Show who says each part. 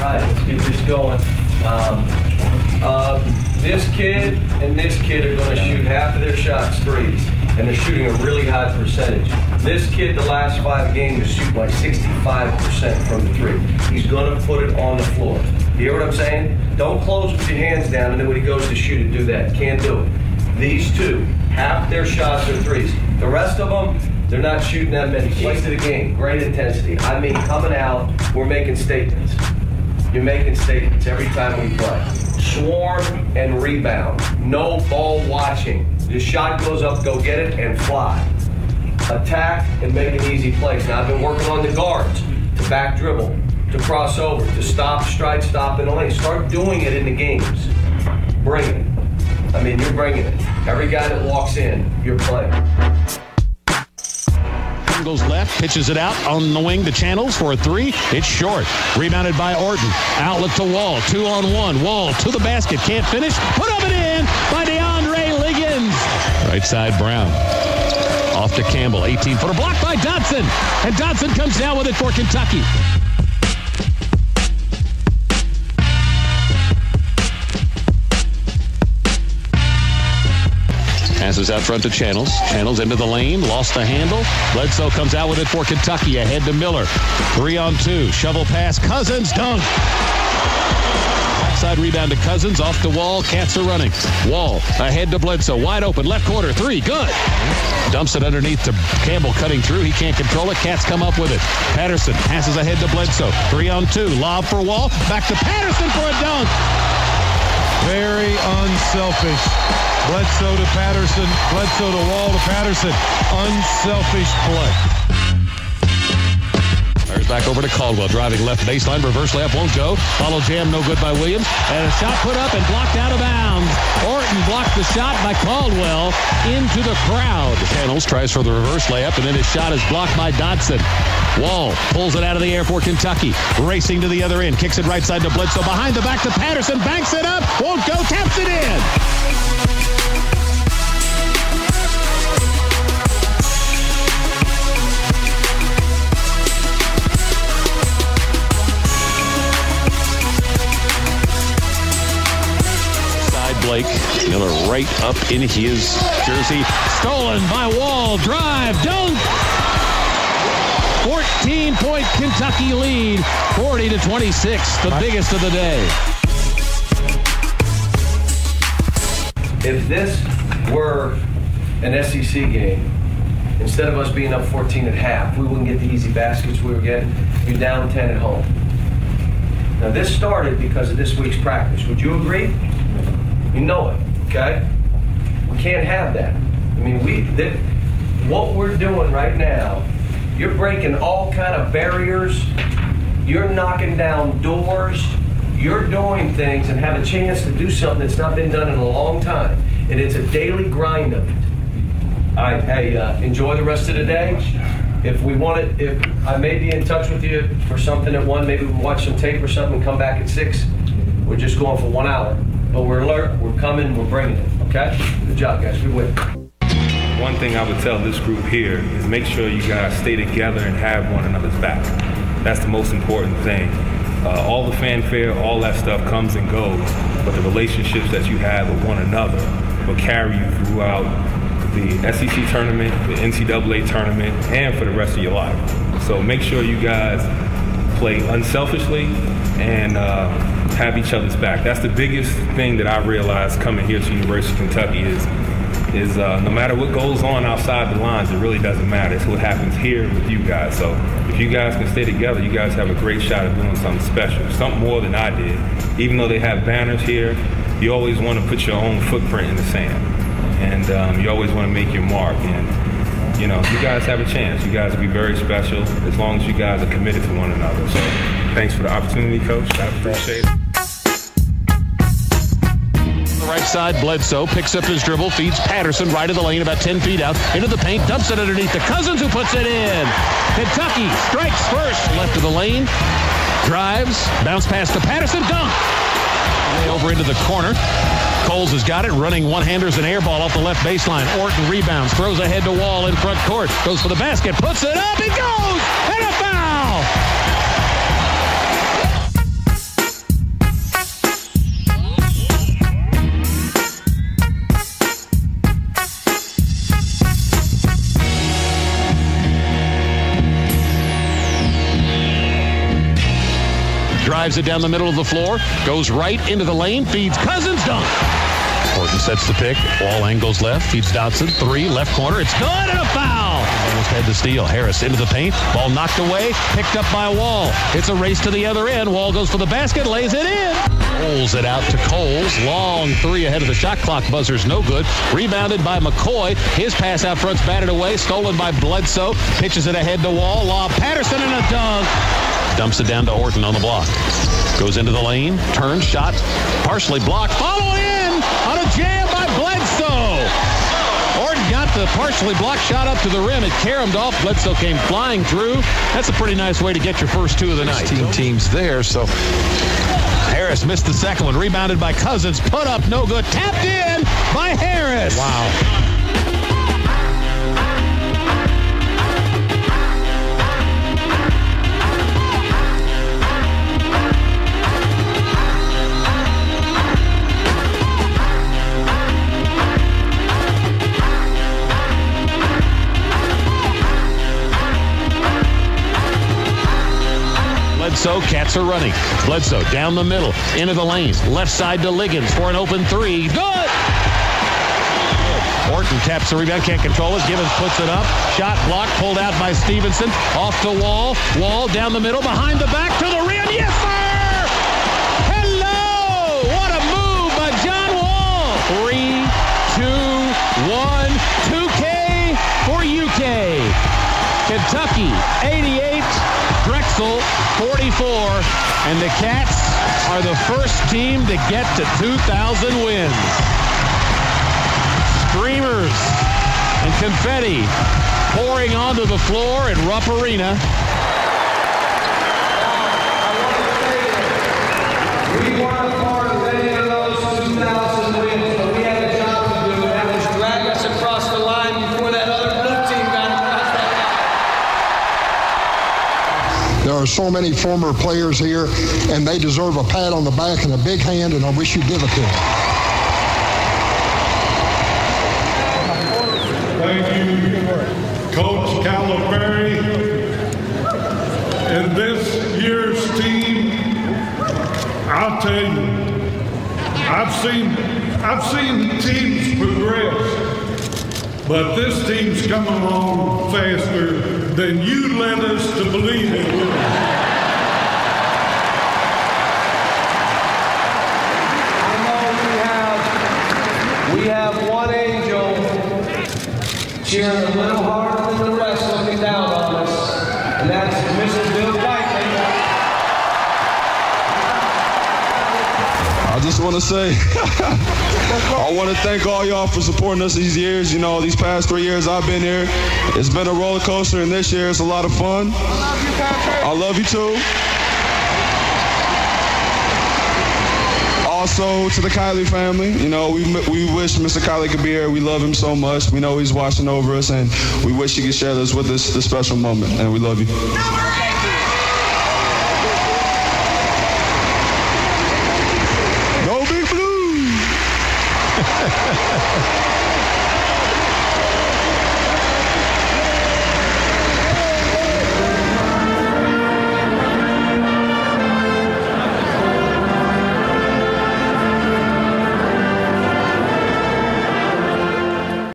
Speaker 1: right, let's get this going. This kid and this kid are going to shoot half of their shots threes, and they're shooting a really high percentage. This kid, the last 5 games, is shooting like 65% from the three. He's going to put it on the floor. You hear what I'm saying? Don't close with your hands down, and then when he goes to shoot it, do that. Can't do it. These two, half their shots are threes. The rest of them, they're not shooting that many. Keys to the game, great intensity. I mean, coming out, we're making statements. You're making statements every time we play. Swarm and rebound. No ball watching. The shot goes up, go get it, and fly. Attack and make an easy place. Now, I've been working on the guards to back dribble, to cross over, to stop, stride, stop in the lane. Start doing it in the games. Bring it. I mean, you're bringing it. Every guy that walks in, you're playing.
Speaker 2: Goes left, pitches it out on the wing to Channels for a 3. It's short. Rebounded by Orton. Outlet to Wall. 2-on-1. Wall to the basket. Can't finish. Put up and in by DeAndre Liggins. Right side, Brown. Off to Campbell. 18-footer blocked by Dotson. And Dotson comes down with it for Kentucky. Passes out front to Channels. Channels into the lane. Lost the handle. Bledsoe comes out with it for Kentucky. Ahead to Miller. 3-on-2. Shovel pass. Cousins. Dunk. Backside rebound to Cousins. Off the Wall. Cats are running. Wall ahead to Bledsoe. Wide open. Left corner. 3. Good. Dumps it underneath to Campbell cutting through. He can't control it. Cats come up with it. Patterson passes ahead to Bledsoe. 3-on-2. Lob for Wall. Back to Patterson for a dunk.
Speaker 3: Very unselfish. Bledsoe to Patterson. Bledsoe to Wall to Patterson. Unselfish play.
Speaker 2: There's back over to Caldwell. Driving left baseline. Reverse layup won't go. Follow jam no good by Williams. And a shot put up and blocked out of bounds. Orton blocked the shot by Caldwell into the crowd. Channels tries for the reverse layup, and then his shot is blocked by Dotson. Wall pulls it out of the air for Kentucky. Racing to the other end. Kicks it right side to Bledsoe. Behind the back to Patterson. Banks it up. Won't go. Taps it in. Blake Miller right up in his jersey. Stolen by Wall. Drive. Dunk. 14-point Kentucky lead. 40-26. The biggest of the day.
Speaker 1: If this were an SEC game, instead of us being up 14 at half, we wouldn't get the easy baskets we were getting. You're down 10 at home. Now, this started because of this week's practice. Would you agree? You know it, okay? We can't have that. I mean, what we're doing right now, you're breaking all kind of barriers. You're knocking down doors. You're doing things and have a chance to do something that's not been done in a long time. And it's a daily grind of it. All right, hey, enjoy the rest of the day. If I may be in touch with you for something at 1, maybe we'll watch some tape or something and come back at 6. We're just going for 1 hour. But we're alert, we're coming, we're bringing it, okay? Good job, guys, we win.
Speaker 4: One thing I would tell this group here is make sure you guys stay together and have one another's back. That's the most important thing. All the fanfare, all that stuff comes and goes, but the relationships that you have with one another will carry you throughout the SEC tournament, the NCAA tournament, and for the rest of your life. So make sure you guys play unselfishly and have each other's back. That's the biggest thing that I realized coming here to University of Kentucky is no matter what goes on outside the lines, it really doesn't matter. It's what happens here with you guys. So if you guys can stay together, you guys have a great shot at doing something special, something more than I did. Even though they have banners here, you always want to put your own footprint in the sand. And you always want to make your mark. And, you know, you guys have a chance. You guys will be very special as long as you guys are committed to one another. So thanks for the opportunity, Coach. I appreciate it.
Speaker 2: Right side, Bledsoe picks up his dribble, feeds Patterson right of the lane, about 10 feet out, into the paint, dumps it underneath to Cousins, who puts it in. Kentucky strikes first, left of the lane, drives, bounce pass to Patterson, dunk. Way over into the corner. Coles has got it, running one-handers and air ball off the left baseline. Orton rebounds, throws ahead to Wall in front court, goes for the basket, puts it up, it goes, and a foul! drives it down the middle of the floor, goes right into the lane, feeds Cousins, dunk. Orton sets the pick. Wall angles left. Feeds Dotson. 3, left corner. It's good and a foul. Almost had to steal. Harris into the paint. Ball knocked away. Picked up by Wall. It's a race to the other end. Wall goes for the basket. Lays it in. Rolls it out to Coles. Long 3 ahead of the shot clock buzzer's no good. Rebounded by McCoy. His pass out front's batted away. Stolen by Bledsoe. Pitches it ahead to Wall. Lob Patterson and a dunk. Dumps it down to Orton on the block. Goes into the lane. Turns. Shot. Partially blocked. Follow in. On a jam by Bledsoe. Orton got the partially blocked shot up to the rim. It caromed off. Bledsoe came flying through. That's a pretty nice way to get your first 2 of the night.
Speaker 3: Teams there, so
Speaker 2: Harris missed the second one. Rebounded by Cousins. Put up, no good. Tapped in by Harris.
Speaker 3: wow.
Speaker 2: Bledsoe, Cats are running. Bledsoe down the middle, into the lane. Left side to Liggins for an open 3. Good! Orton taps the rebound, can't control it. Gibbons puts it up. Shot blocked, pulled out by Stevenson. Off to Wall. Wall down the middle, behind the back to the rim. Yes, sir! Hello! What a move by John Wall. 3, 2, 1. 2K for UK. Kentucky, 88. Drexel, 44, and the Cats are the first team to get to 2,000 wins. Streamers and confetti pouring onto the floor at Rupp Arena.
Speaker 1: We weren't part of any of those 2,000 wins, but we had a job to do, and that was drag us across the line before that other blue team got across that line.
Speaker 5: There are so many former players here, and they deserve a pat on the back and a big hand, and I wish you'd give it to them.
Speaker 6: Thank you, Coach Calipari. And this year's team, I'll tell you, I've seen teams progress, but this team's come along faster than you led us to believe it would.
Speaker 1: I know we have one angel cheering a little harder than the rest looking down on us, and that's Mr. Bill Whiteley.
Speaker 7: I just want to say, I want to thank all y'all for supporting us these years. You know, these past 3 years I've been here, it's been a roller coaster, and this year it's a lot of fun. I love you too. Also, to the Kiley family, you know, we wish Mr. Kiley could be here. We love him so much. We know he's watching over us, and we wish he could share this with us, this special moment, and we love you.